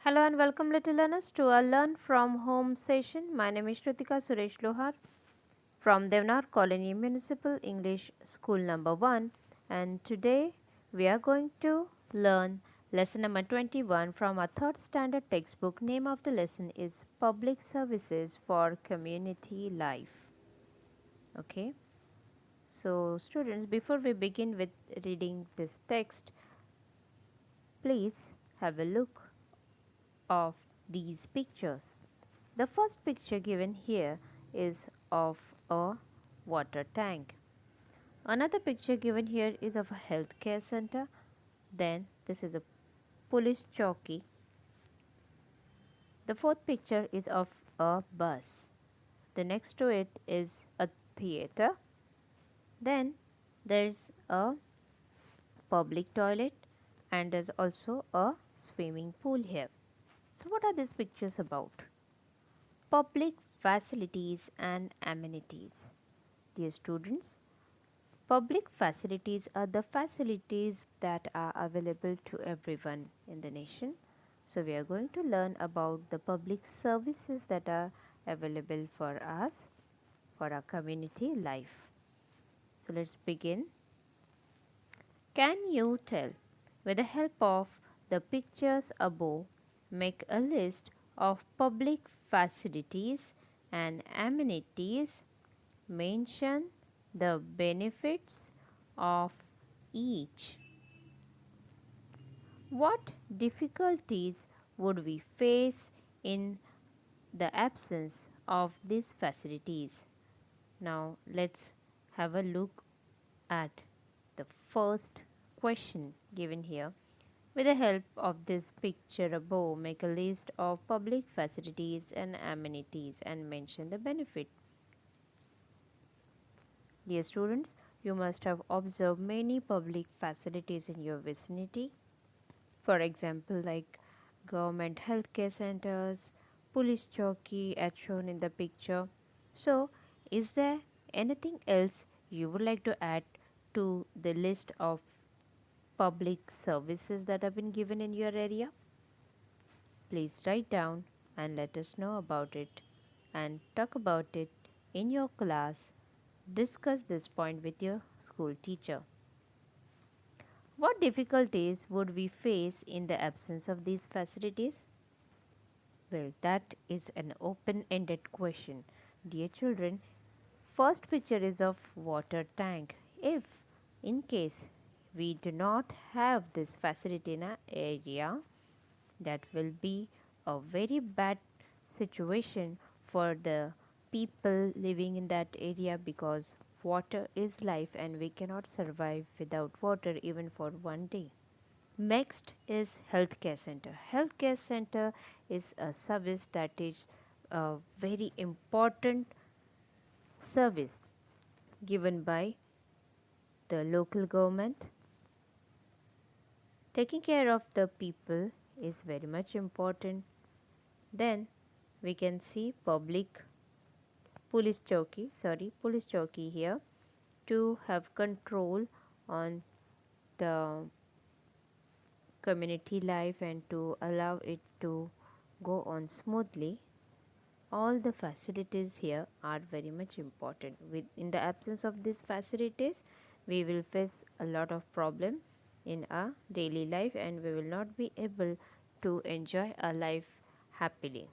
Hello and welcome, little learners, to our Learn from Home session. My name is Shrutika Suresh Lohar from Devnar Colony Municipal English School number 1, and today we are going to learn lesson number 21 from our third standard textbook. Name of the lesson is Public Services for Community Life. Okay, so students, before we begin with reading this text, please have a look of these pictures. The first picture given here is of a water tank. Another picture given here is of a healthcare center. Then this is a police chowki. The fourth picture is of a bus. The next to it is a theater. Then there's a public toilet and there's also a swimming pool here. So what are these pictures about? Public facilities and amenities. Dear students, public facilities are the facilities that are available to everyone in the nation. So we are going to learn about the public services that are available for us, for our community life. So let's begin. Can you tell, with the help of the pictures above, make a list of public facilities and amenities? Mention the benefits of each. What difficulties would we face in the absence of these facilities? Now let's have a look at the first question given here. With the help of this picture above, make a list of public facilities and amenities and mention the benefit. Dear students, you must have observed many public facilities in your vicinity. For example, like government healthcare centers, police chowki as shown in the picture. So, is there anything else you would like to add to the list of public services that have been given in your area? Please write down and let us know about it and talk about it in your class. Discuss this point with your school teacher. What difficulties would we face in the absence of these facilities? Well, that is an open ended question. Dear children, first picture is of water tank. If in case we do not have this facility in our area, that will be a very bad situation for the people living in that area, because water is life and we cannot survive without water even for one day. Next is healthcare center. Healthcare center is a service that is a very important service given by the local government. Taking care of the people is very much important. Then we can see police chowki here to have control on the community life and to allow it to go on smoothly. All the facilities here are very much important. In the absence of these facilities, we will face a lot of problem in our daily life and we will not be able to enjoy our life happily.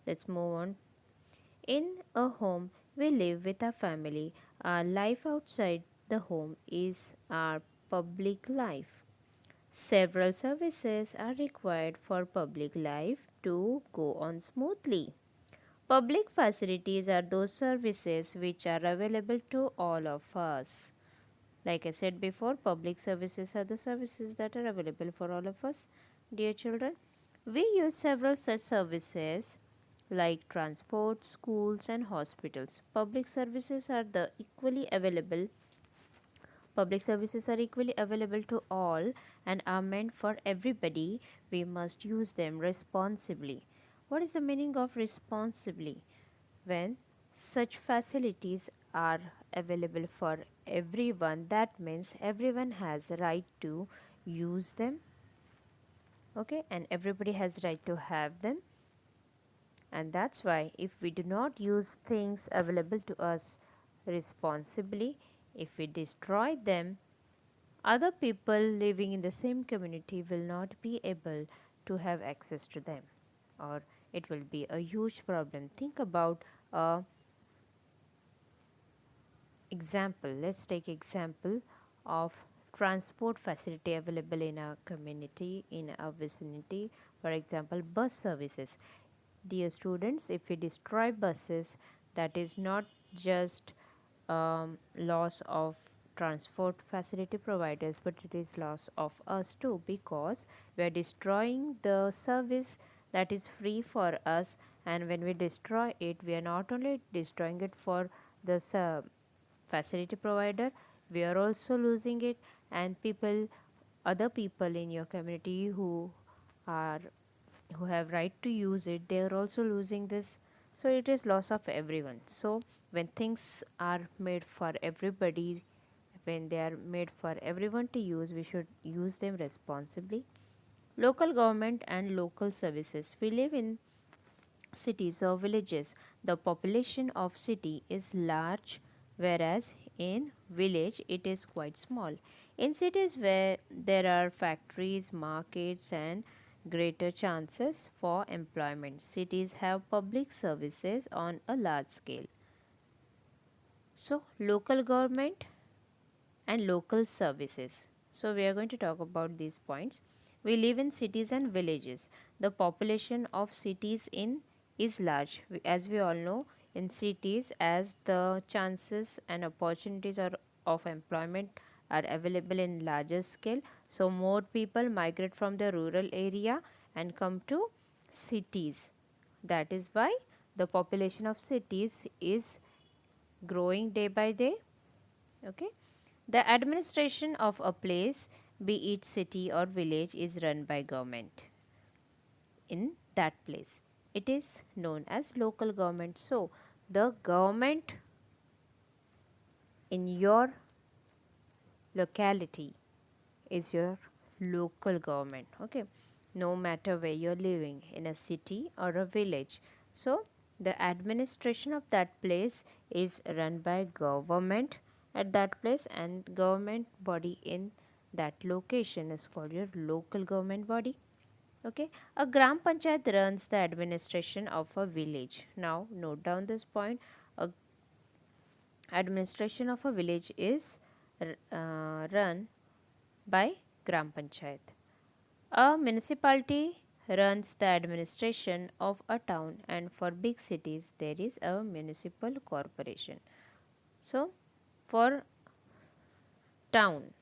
Let's move on. In a home, we live with our family. Our life outside the home is our public life. Several services are required for public life to go on smoothly. Public facilities are those services which are available to all of us. Like I said before, public services are the services that are available for all of us. Dear children, we use several such services like transport, schools, and hospitals. Public services are equally available to all and are meant for everybody. We must use them responsibly. What is the meaning of responsibly? When such facilities are available for everyone, that means everyone has a right to use them. okay, and everybody has right to have them. And that's why if we do not use things available to us responsibly, if we destroy them, other people living in the same community will not be able to have access to them, or it will be a huge problem. Think about a example. Let's take example of transport facility available in our community, in our vicinity. For example, bus services. Dear students, if we destroy buses, that is not just loss of transport facility providers, but it is loss of us too, because we are destroying the service that is free for us. And when we destroy it, we are not only destroying it for the facility provider, we are also losing it, and other people in your community are who have right to use it, they are also losing this. So it is loss of everyone. So when things are made for everybody, when they are made for everyone to use, we should use them responsibly. Local government and local services. We live in cities or villages. The population of city is large, whereas in village it is quite small. In cities where there are factories, markets and greater chances for employment, cities have public services on a large scale. So local government and local services. So, we are going to talk about these points. We live in cities and villages. The population of cities in is large. As we all know, in cities, as the chances and opportunities of employment are available in larger scale, so more people migrate from the rural area and come to cities. That is why the population of cities is growing day by day. Okay. The administration of a place, be it city or village, is run by government in that place. It is known as local government. So, the government in your locality is your local government. Okay, no matter where you're living, in a city or a village. So, the administration of that place is run by government at that place, and government body in that location is called your local government body. Okay, a gram panchayat runs the administration of a village. Now, note down this point. A administration of a village is run by gram panchayat. A municipality runs the administration of a town, and for big cities there is a municipal corporation. So, for town,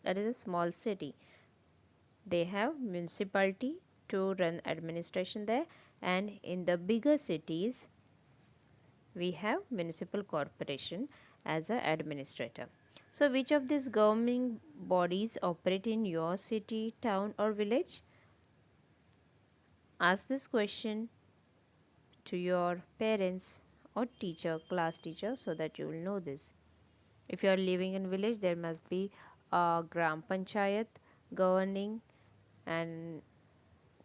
that is a small city, they have municipality to run administration there, and in the bigger cities we have municipal corporation as a administrator. So, which of these governing bodies operate in your city, town or village? Ask this question to your parents or teacher, class teacher, so that you will know this. If you are living in village, there must be a gram panchayat governing and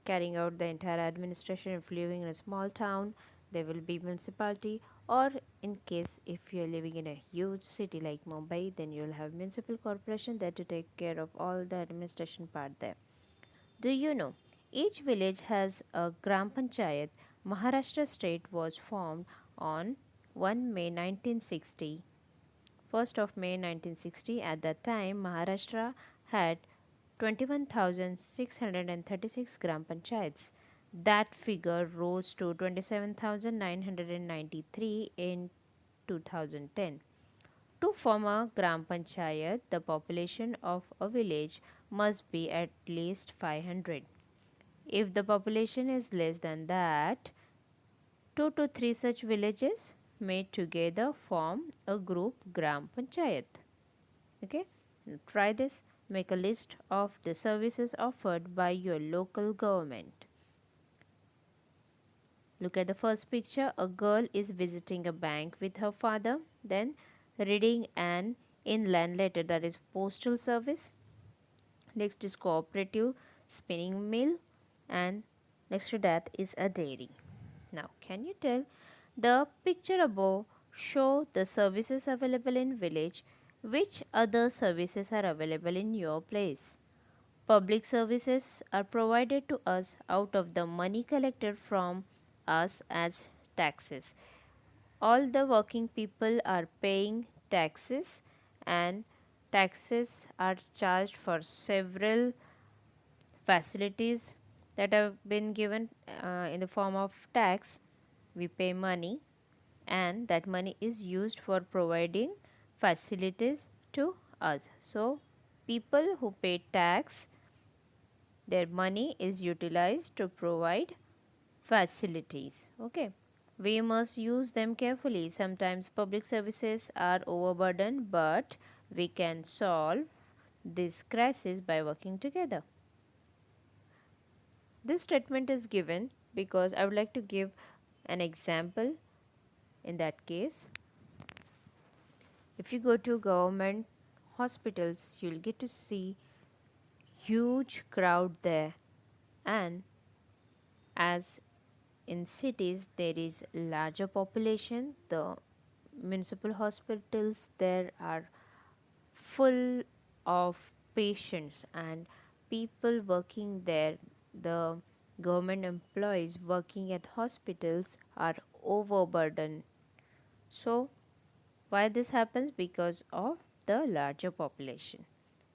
carrying out the entire administration. If living in a small town, there will be municipality, or in case if you are living in a huge city like Mumbai, then you will have municipal corporation there to take care of all the administration part there. Do you know each village has a gram panchayat? Maharashtra state was formed on 1 May 1960. 1st of May 1960. At that time, Maharashtra had 21,636 gram panchayats. That figure rose to 27,993 in 2010. To form a gram panchayat, the population of a village must be at least 500. If the population is less than that, 2 to 3 such villages may together form a group gram panchayat. Okay, try this. Make a list of the services offered by your local government. Look at the first picture. A girl is visiting a bank with her father, then reading an inland letter, that is postal service. Next is cooperative spinning mill, and next to that is a dairy. Now, can you tell the picture above show the services available in village? Which other services are available in your place? Public services are provided to us out of the money collected from us as taxes. All the working people are paying taxes, and taxes are charged for several facilities that have been given in the form of tax. We pay money, and that money is used for providing facilities to us. So people who pay tax, their money is utilized to provide facilities. Okay, we must use them carefully. Sometimes public services are overburdened, but we can solve this crisis by working together. This statement is given because I would like to give an example. In that case, if you go to government hospitals, you'll get to see huge crowd there, and as in cities there is larger population, the municipal hospitals there are full of patients and people working there. The government employees working at hospitals are overburdened. So why this happens? Because of the larger population.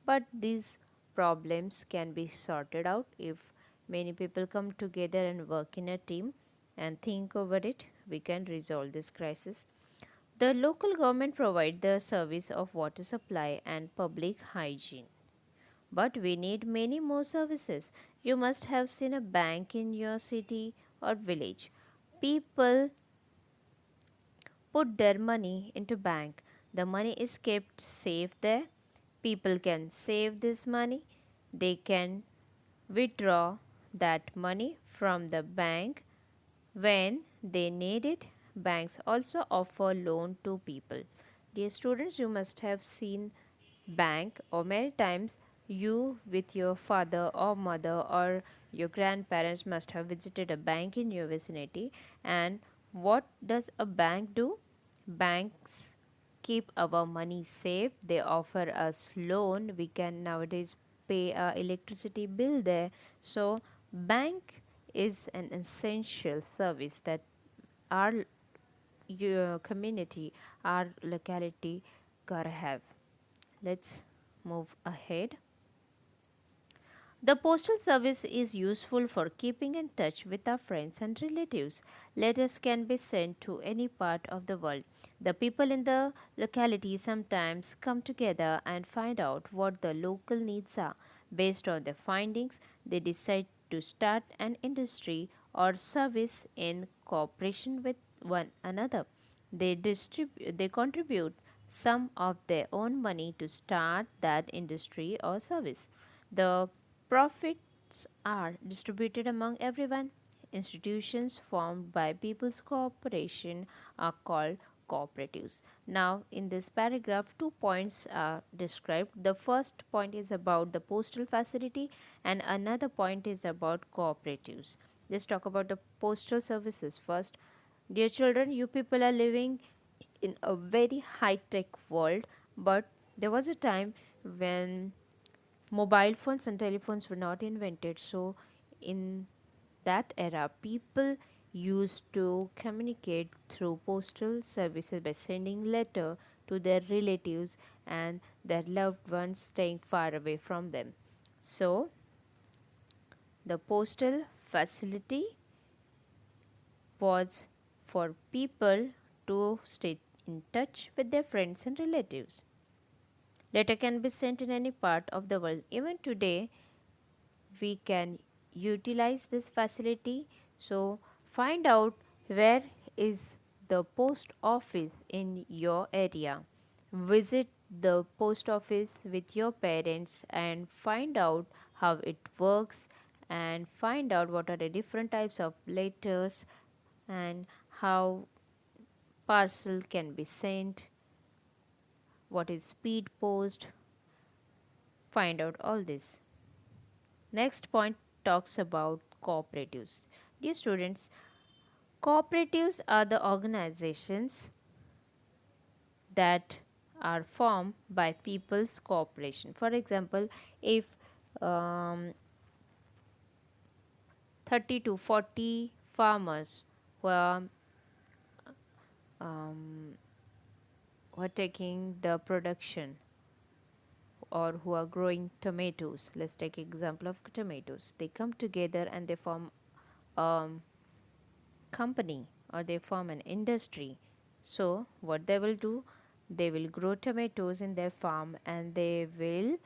But these problems can be sorted out if many people come together and work in a team and think over it. We can resolve this crisis. The local government provide the service of water supply and public hygiene. But we need many more services. You must have seen a bank in your city or village. People put their money into bank. The money is kept safe there. People can save this money. They can withdraw that money from the bank when they need it. Banks also offer loan to people. Dear students, you must have seen bank, or many times you with your father or mother or your grandparents must have visited a bank in your vicinity. And what does a bank do? Banks keep our money safe. They offer us loan. We can nowadays pay our electricity bill there. So bank is an essential service that our your community, our locality gotta have. Let's move ahead. The postal service is useful for keeping in touch with our friends and relatives. Letters can be sent to any part of the world. The people in the locality sometimes come together and find out what the local needs are. Based on their findings, they decide to start an industry or service in cooperation with one another. They contribute some of their own money to start that industry or service. The profits are distributed among everyone. Institutions formed by people's cooperation are called cooperatives. Now, in this paragraph, 2 points are described. The first point is about the postal facility, and another point is about cooperatives. Let's talk about the postal services first. Dear children, you people are living in a very high tech world, but there was a time when mobile phones and telephones were not invented. So, in that era, people used to communicate through postal services by sending letter to their relatives and their loved ones staying far away from them. So, the postal facility was for people to stay in touch with their friends and relatives. Letter can be sent in any part of the world. Even today, we can utilize this facility. So, find out where is the post office in your area. Visit the post office with your parents and find out how it works, and find out what are the different types of letters and how parcel can be sent, what is speed post. Find out all this. Next point talks about cooperatives. Dear students, cooperatives are the organizations that are formed by people's cooperation. For example, if um, 30 to 40 farmers were, um, were taking the production or who are growing tomatoes, let's take example of tomatoes, they come together and they form a company or they form an industry. So what they will do, they will grow tomatoes in their farm and they will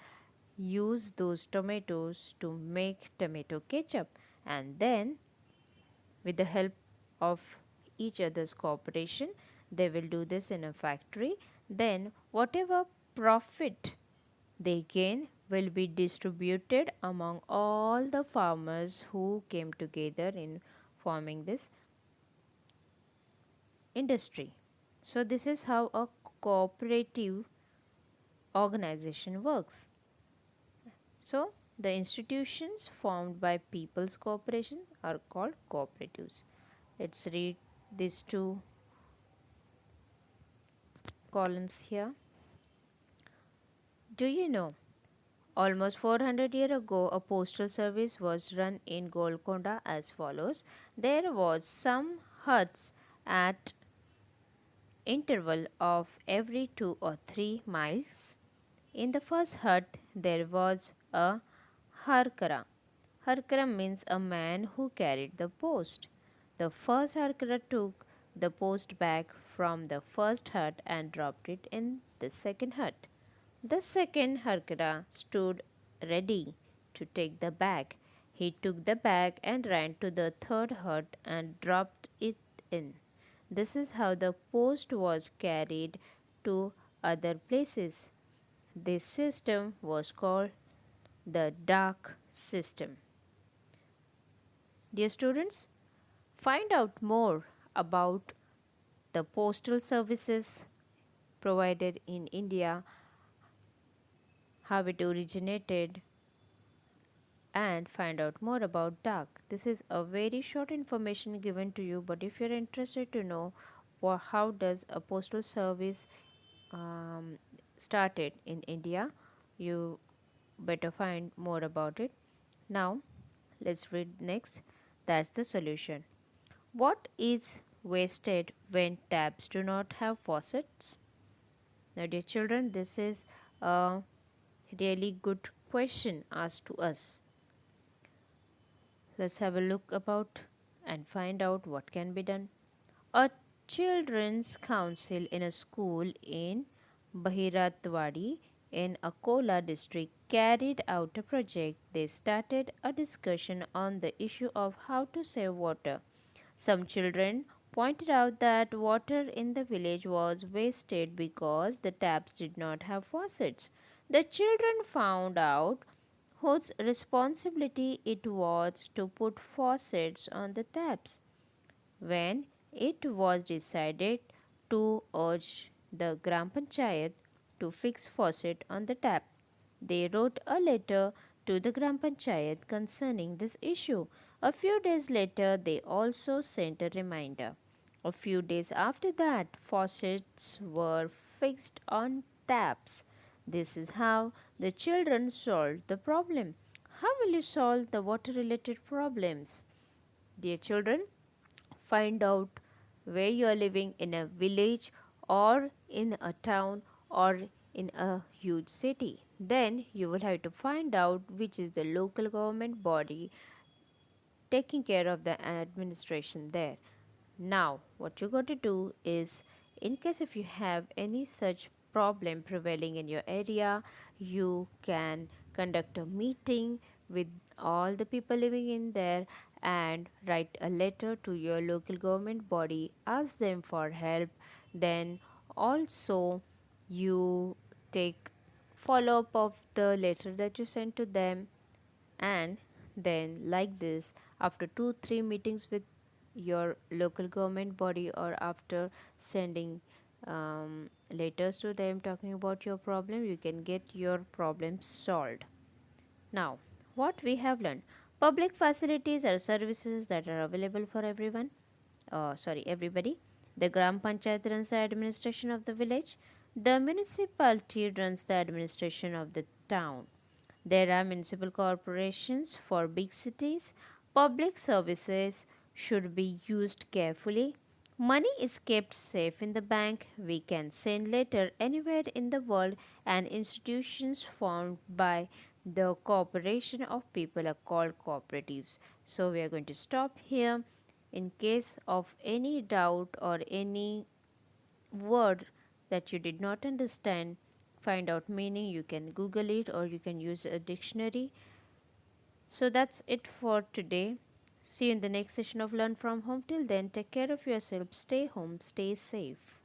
use those tomatoes to make tomato ketchup, and then with the help of each other's cooperation they will do this in a factory. Then whatever profit they gain will be distributed among all the farmers who came together in forming this industry. So, this is how a cooperative organization works. So, the institutions formed by people's corporations are called cooperatives. Let's read these two columns here. Do you know? Almost 400 years ago, a postal service was run in Golconda as follows. There was some huts at interval of every 2 or 3 miles. In the first hut, there was a harkara. Harkara means a man who carried the post. The first harkara took the post bag from the first hut and dropped it in the second hut. The second harkara stood ready to take the bag. He took the bag and ran to the third hut and dropped it in. This is how the post was carried to other places. This system was called the dark system. Dear students, find out more about the postal services provided in India, how it originated, and find out more about dark. This is a very short information given to you, but if you're interested to know how does a postal service um, started in India, you better find more about it. Now, let's read next. That's the solution. What is wasted when taps do not have faucets? Now, dear children, this is a really good question asked to us. Let's have a look about and find out what can be done. A children's council in a school in Bahiratwadi in Akola district carried out a project. They started a discussion on the issue of how to save water. Some children pointed out that water in the village was wasted because the taps did not have faucets. The children found out whose responsibility it was to put faucets on the taps. When it was decided to urge the Gram Panchayat to fix faucet on the tap, they wrote a letter to the Gram Panchayat concerning this issue. A few days later, they also sent a reminder. A few days after that, faucets were fixed on taps. This is how the children solved the problem. How will you solve the water related problems? Dear children, find out where you are living in a village or in a town or in a huge city. Then you will have to find out which is the local government body taking care of the administration there. Now, what you got to do is, in case if you have any such problem prevailing in your area, you can conduct a meeting with all the people living in there and write a letter to your local government body, ask them for help. Then also you take follow up of the letter that you sent to them, and then like this, after 2 3 meetings with your local government body or after sending letters to them talking about your problem, you can get your problem solved. Now, What we have learned: public facilities are services that are available for everyone. Everybody. The Gram Panchayat runs the administration of the village. The municipality runs the administration of the town. There are municipal corporations for big cities. Public services should be used carefully. Money is kept safe in the bank. We can send letter anywhere in the world, and institutions formed by the cooperation of people are called cooperatives. So we are going to stop here. In case of any doubt or any word that you did not understand, find out meaning, you can Google it or you can use a dictionary. So that's it for today. See you in the next session of Learn from Home. Till then, take care of yourself, stay home, stay safe.